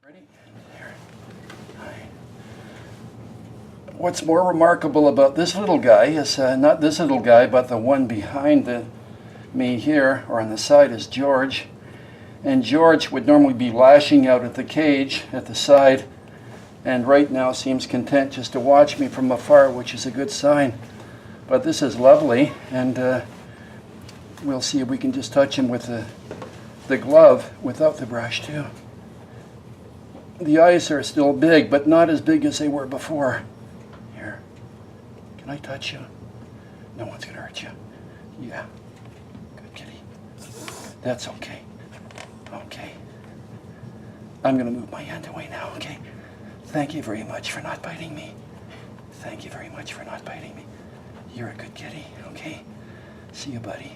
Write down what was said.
Ready? Here. Hi. What's more remarkable about this little guy is not this little guy, but the one behind me here, or on the side, is George. And George would normally be lashing out at the cage at the side, and right now seems content just to watch me from afar, which is a good sign. But this is lovely, and we'll see if we can just touch him with the glove without the brush too. The eyes are still big, but not as big as they were before. Here, can I touch you? No one's gonna hurt you. Yeah, good kitty. That's okay. Okay. I'm gonna move my hand away now, okay? Thank you very much for not biting me. Thank you very much for not biting me. You're a good kitty, okay? See you, buddy.